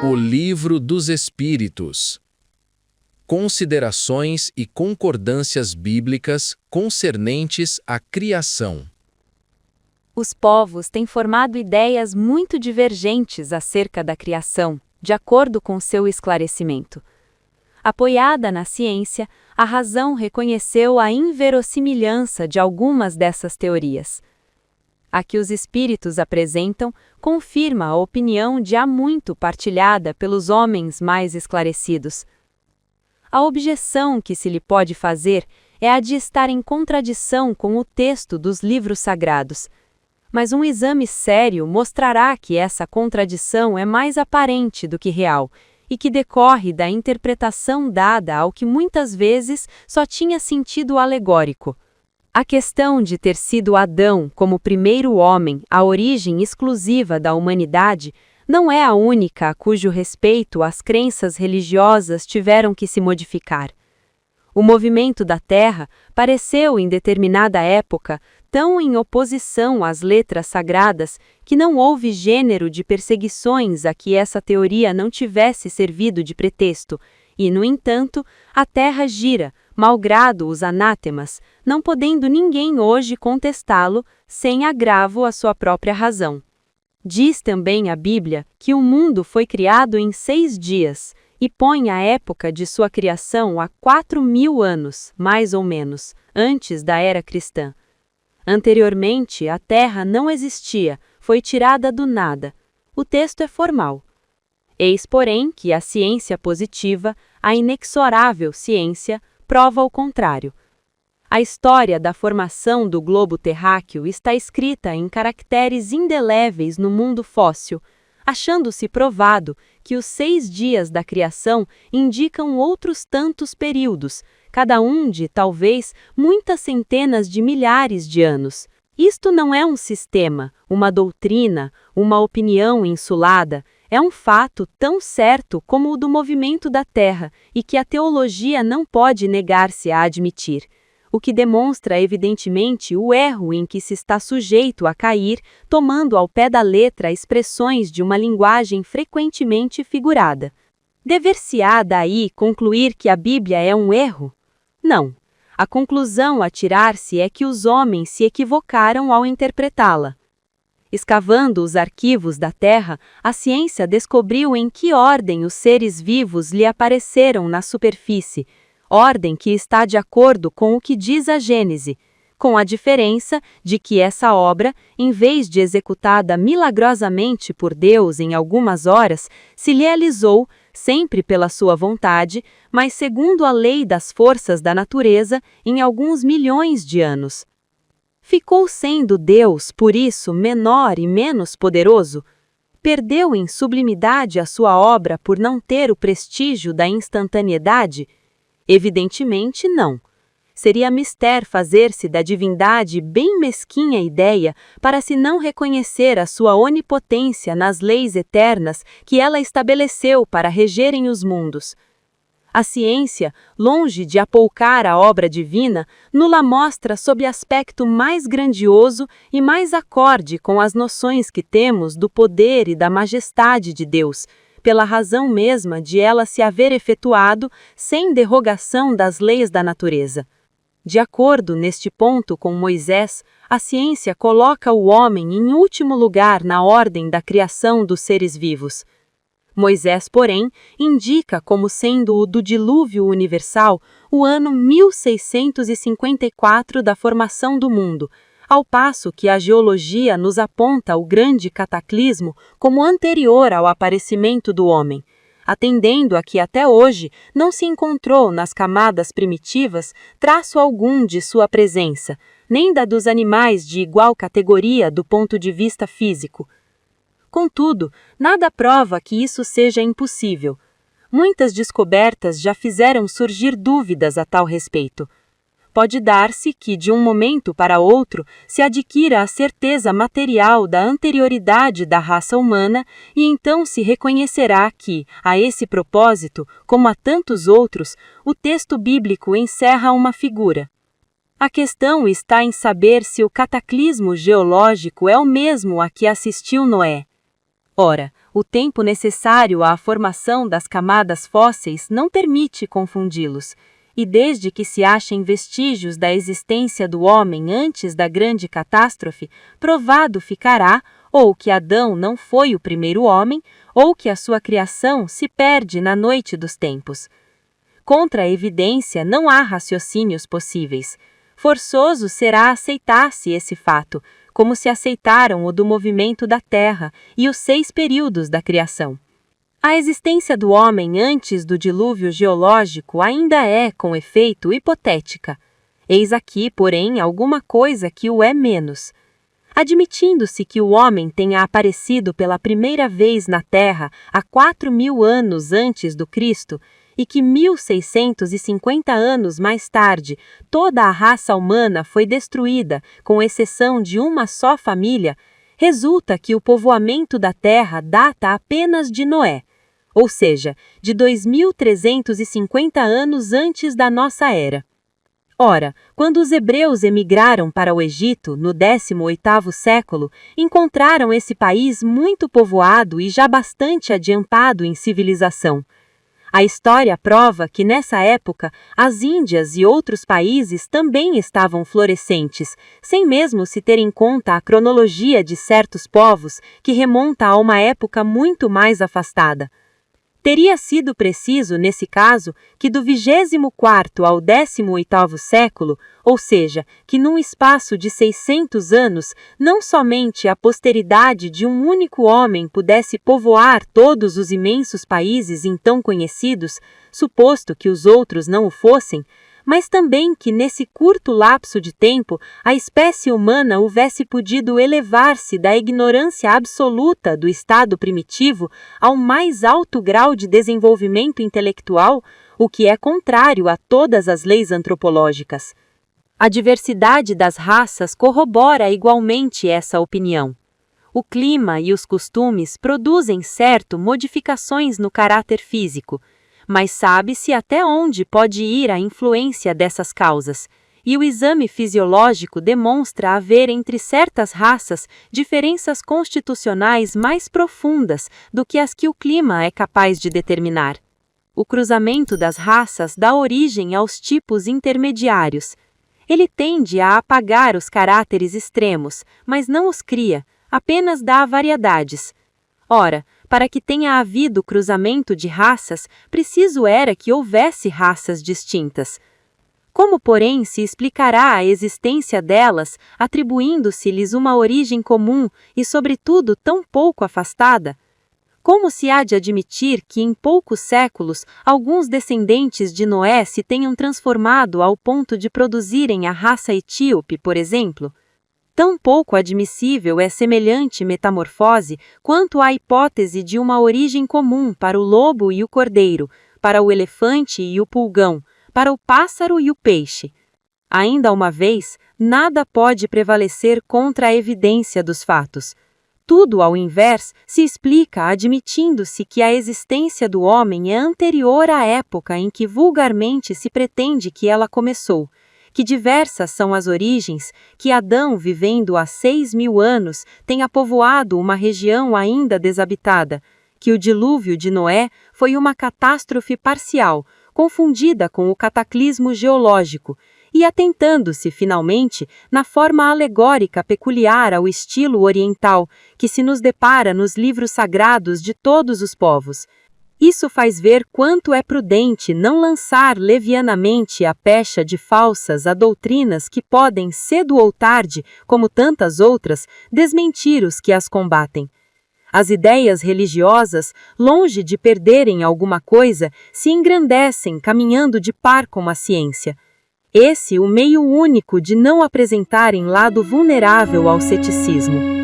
O Livro dos Espíritos. Considerações e concordâncias bíblicas concernentes à criação. Os povos têm formado ideias muito divergentes acerca da criação, de acordo com seu esclarecimento. Apoiada na ciência, a razão reconheceu a inverossimilhança de algumas dessas teorias. A que os espíritos apresentam confirma a opinião de há muito partilhada pelos homens mais esclarecidos. A objeção que se lhe pode fazer é a de estar em contradição com o texto dos livros sagrados. Mas um exame sério mostrará que essa contradição é mais aparente do que real e que decorre da interpretação dada ao que muitas vezes só tinha sentido alegórico. A questão de ter sido Adão, como primeiro homem, a origem exclusiva da humanidade, não é a única a cujo respeito as crenças religiosas tiveram que se modificar. O movimento da Terra pareceu, em determinada época, tão em oposição às letras sagradas que não houve gênero de perseguições a que essa teoria não tivesse servido de pretexto, e, no entanto, a Terra gira, malgrado os anátemas, não podendo ninguém hoje contestá-lo, sem agravo à sua própria razão. Diz também a Bíblia que o mundo foi criado em 6 dias, e põe a época de sua criação a 4.000 anos, mais ou menos, antes da era cristã. Anteriormente, a Terra não existia, foi tirada do nada. O texto é formal. Eis, porém, que a ciência positiva, a inexorável ciência, prova o contrário. A história da formação do globo terráqueo está escrita em caracteres indeléveis no mundo fóssil, achando-se provado que os 6 dias da criação indicam outros tantos períodos, cada um de, talvez, muitas centenas de milhares de anos. Isto não é um sistema, uma doutrina, uma opinião insulada, é um fato tão certo como o do movimento da Terra e que a teologia não pode negar-se a admitir, o que demonstra evidentemente o erro em que se está sujeito a cair, tomando ao pé da letra expressões de uma linguagem frequentemente figurada. Dever-se-á daí concluir que a Bíblia é um erro? Não. A conclusão a tirar-se é que os homens se equivocaram ao interpretá-la. Escavando os arquivos da Terra, a ciência descobriu em que ordem os seres vivos lhe apareceram na superfície, ordem que está de acordo com o que diz a Gênese, com a diferença de que essa obra, em vez de executada milagrosamente por Deus em algumas horas, se realizou, sempre pela sua vontade, mas segundo a lei das forças da natureza, em alguns milhões de anos. Ficou sendo Deus, por isso, menor e menos poderoso? Perdeu em sublimidade a sua obra por não ter o prestígio da instantaneidade? Evidentemente não. Seria mister fazer-se da divindade bem mesquinha ideia para se não reconhecer a sua onipotência nas leis eternas que ela estabeleceu para regerem os mundos. A ciência, longe de apoucar a obra divina, nula mostra sob aspecto mais grandioso e mais acorde com as noções que temos do poder e da majestade de Deus, pela razão mesma de ela se haver efetuado sem derrogação das leis da natureza. De acordo neste ponto com Moisés, a ciência coloca o homem em último lugar na ordem da criação dos seres vivos. Moisés, porém, indica como sendo o do dilúvio universal o ano 1654 da formação do mundo, ao passo que a geologia nos aponta o grande cataclismo como anterior ao aparecimento do homem, atendendo a que até hoje não se encontrou nas camadas primitivas traço algum de sua presença, nem da dos animais de igual categoria do ponto de vista físico. Contudo, nada prova que isso seja impossível. Muitas descobertas já fizeram surgir dúvidas a tal respeito. Pode dar-se que, de um momento para outro, se adquira a certeza material da anterioridade da raça humana e então se reconhecerá que, a esse propósito, como a tantos outros, o texto bíblico encerra uma figura. A questão está em saber se o cataclismo geológico é o mesmo a que assistiu Noé. Ora, O tempo necessário à formação das camadas fósseis não permite confundi-los, e desde que se achem vestígios da existência do homem antes da grande catástrofe, provado ficará ou que Adão não foi o primeiro homem, ou que a sua criação se perde na noite dos tempos. Contra a evidência não há raciocínios possíveis. Forçoso será aceitar-se esse fato, como se aceitaram o do movimento da Terra e os 6 períodos da criação. A existência do homem antes do dilúvio geológico ainda é, com efeito, hipotética. Eis aqui, porém, alguma coisa que o é menos. Admitindo-se que o homem tenha aparecido pela primeira vez na Terra há 4.000 anos antes do Cristo, e que 1.650 anos mais tarde toda a raça humana foi destruída, com exceção de uma só família, resulta que o povoamento da Terra data apenas de Noé, ou seja, de 2.350 anos antes da nossa era. Ora, quando os hebreus emigraram para o Egito, no 18º século, encontraram esse país muito povoado e já bastante adiantado em civilização. A história prova que nessa época as Índias e outros países também estavam florescentes, sem mesmo se ter em conta a cronologia de certos povos que remonta a uma época muito mais afastada. Teria sido preciso, nesse caso, que do 24º ao 18º século, ou seja, que num espaço de 600 anos, não somente a posteridade de um único homem pudesse povoar todos os imensos países então conhecidos, suposto que os outros não o fossem, mas também que nesse curto lapso de tempo a espécie humana houvesse podido elevar-se da ignorância absoluta do estado primitivo ao mais alto grau de desenvolvimento intelectual, o que é contrário a todas as leis antropológicas. A diversidade das raças corrobora igualmente essa opinião. O clima e os costumes produzem, certo, modificações no caráter físico, mas sabe-se até onde pode ir a influência dessas causas, e o exame fisiológico demonstra haver entre certas raças diferenças constitucionais mais profundas do que as que o clima é capaz de determinar. O cruzamento das raças dá origem aos tipos intermediários. Ele tende a apagar os caráteres extremos, mas não os cria, apenas dá variedades. Ora, para que tenha havido cruzamento de raças, preciso era que houvesse raças distintas. Como, porém, se explicará a existência delas, atribuindo-se-lhes uma origem comum e, sobretudo, tão pouco afastada? Como se há de admitir que, em poucos séculos, alguns descendentes de Noé se tenham transformado ao ponto de produzirem a raça etíope, por exemplo? Tão pouco admissível é semelhante metamorfose quanto a hipótese de uma origem comum para o lobo e o cordeiro, para o elefante e o pulgão, para o pássaro e o peixe. Ainda uma vez, nada pode prevalecer contra a evidência dos fatos. Tudo, ao invés, se explica admitindo-se que a existência do homem é anterior à época em que vulgarmente se pretende que ela começou, que diversas são as origens, que Adão, vivendo há 6.000 anos, tenha povoado uma região ainda desabitada, que o dilúvio de Noé foi uma catástrofe parcial, confundida com o cataclismo geológico, e atentando-se, finalmente, na forma alegórica peculiar ao estilo oriental, que se nos depara nos livros sagrados de todos os povos. Isso faz ver quanto é prudente não lançar levianamente a pecha de falsas a doutrinas que podem, cedo ou tarde, como tantas outras, desmentir os que as combatem. As ideias religiosas, longe de perderem alguma coisa, se engrandecem caminhando de par com a ciência. Esse o meio único de não apresentarem lado vulnerável ao ceticismo.